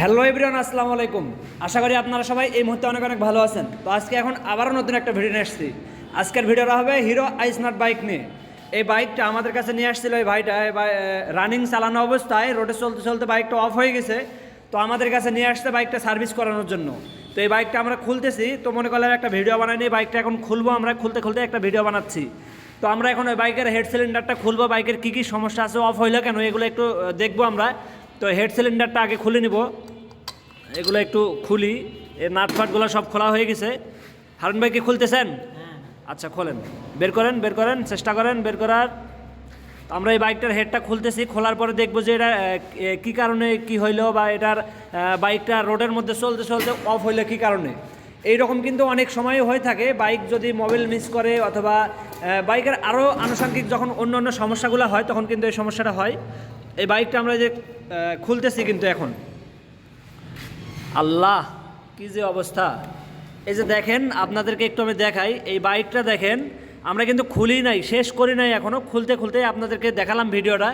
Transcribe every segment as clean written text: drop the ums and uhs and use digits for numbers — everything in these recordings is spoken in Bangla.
হ্যালো এভরিওয়ান, আসসালামু আলাইকুম। আশা করি আপনারা সবাই এই মুহূর্তে অনেক অনেক ভালো আছেন। তো আজকে এখন আবারও নতুন একটা ভিডিও নিয়ে আসছি। আজকের ভিডিওটা হবে হিরো আইসনাট বাইক নিয়ে। এই বাইকটা আমাদের কাছে নিয়ে আসছিল এই ভাইটা রানিং চালানো অবস্থায় রোডে চলতে চলতে বাইকটা অফ হয়ে গেছে। তো আমাদের কাছে নিয়ে আসছে বাইকটা সার্ভিস করানোর জন্য। তো এই বাইকটা আমরা খুলতেছি, তো মনে করলাম একটা ভিডিও বানাই নিয়ে বাইকটা এখন খুলবো। আমরা খুলতে খুলতে একটা ভিডিও বানাচ্ছি। তো আমরা এখন ওই বাইকের হেড সিলিন্ডারটা খুলবো, বাইকের কী কী সমস্যা আছে, অফ হইলো কেন, এগুলো একটু দেখবো আমরা। তো হেড সিলিন্ডারটা আগে খুলে নিব, এগুলো একটু খুলি। এর নাটফাটগুলো সব খোলা হয়ে গেছে। হারুন ভাই কি খুলতেছেন? আচ্ছা খোলেন, বের করেন, চেষ্টা করেন বের করার। তো আমরা এই বাইকটার হেডটা খুলতেছি, খোলার পরে দেখবো যে এটা কী কারণে কি হইলো, বা এটার বাইকটা রোডের মধ্যে চলতে চলতে অফ হইলো কী কারণে। এইরকম কিন্তু অনেক সময় হয়ে থাকে, বাইক যদি মোবাইল মিস করে অথবা বাইকের আরও আনুষঙ্গিক যখন অন্য অন্য সমস্যাগুলো হয় তখন কিন্তু এই সমস্যাটা হয়। এই বাইকটা আমরা যে খুলতেছি কিন্তু এখন, আল্লাহ কি যে অবস্থা। এই যে দেখেন, আপনাদেরকে একটু আমি দেখাই। এই বাইকটা দেখেন, আমরা কিন্তু খুলি নাই, শেষ করি নাই এখনও। খুলতে খুলতে আপনাদেরকে দেখালাম ভিডিওটা।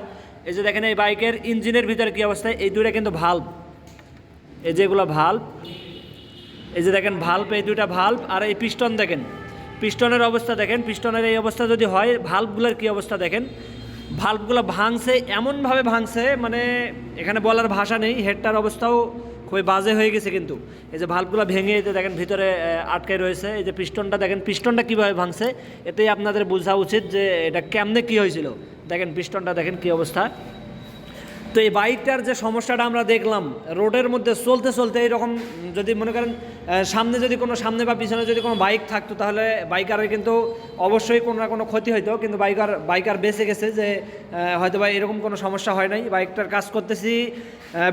এই যে দেখেন এই বাইকের ইঞ্জিনের ভিতরে কী অবস্থা। এই দুইটা কিন্তু ভাল্ব, এই যেগুলো ভাল্ব, এই যে দেখেন ভাল্ব, এই দুইটা ভাল্ব। আর এই পিস্টন দেখেন, পিস্টনের অবস্থা দেখেন। পিস্টনের এই অবস্থা যদি হয়, ভাল্বগুলোর কী অবস্থা দেখেন। ভাল্বগুলো ভাঙছে, এমনভাবে ভাঙছে মানে এখানে বলার ভাষা নেই। হেডটার অবস্থাও খুবই বাজে হয়ে গেছে কিন্তু। এই যে ভাল্বগুলো ভেঙে এই যে দেখেন ভিতরে আটকে রয়েছে। এই যে পিস্টনটা দেখেন, পিস্টনটা কীভাবে ভাঙছে, এতেই আপনাদের বোঝা উচিত যে এটা কেমনে কী হয়েছিল। দেখেন পিস্টনটা দেখেন কী অবস্থা। তো এই বাইকটার যে সমস্যাটা আমরা দেখলাম, রোডের মধ্যে চলতে চলতে এইরকম যদি মনে করেন সামনে যদি কোনো সামনে বা পিছনে যদি কোনো বাইক থাকতো, তাহলে বাইকারের কিন্তু অবশ্যই কোনো না কোনো ক্ষতি হইতো। কিন্তু বাইকার বেঁচে গেছে, যে হয়তো বা এরকম কোনো সমস্যা হয় নাই। বাইকটার কাজ করতেছি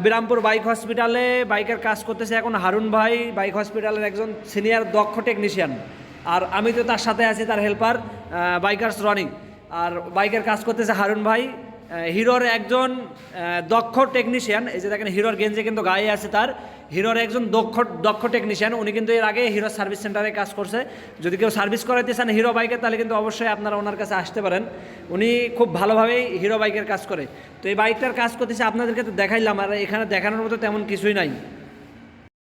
বিরামপুর বাইক হসপিটালে, বাইকের কাজ করতেছে এখন হারুন ভাই, বাইক হসপিটালের একজন সিনিয়র দক্ষ টেকনিশিয়ান। আর আমি তো তার সাথে আছি, তার হেল্পার বাইকার্স রনি। আর বাইকের কাজ করতেছে হারুন ভাই, হিরোর একজন দক্ষ টেকনিশিয়ান। এই যে দেখেন হিরোর গেঞ্জে কিন্তু গায়ে আছে তার। হিরোর একজন দক্ষ টেকনিশিয়ান। উনি কিন্তু এর আগে হিরো সার্ভিস সেন্টারে কাজ করছে। যদি কেউ সার্ভিস করাইতে চান হিরো বাইকে, তাহলে কিন্তু অবশ্যই আপনারা ওনার কাছে আসতে পারেন। উনি খুব ভালোভাবেই হিরো বাইকের কাজ করে। তো এই বাইকটার কাজ করতেছে, আপনাদেরকে তো দেখাইলাম। আর এখানে দেখানোর মতো তেমন কিছুই নাই।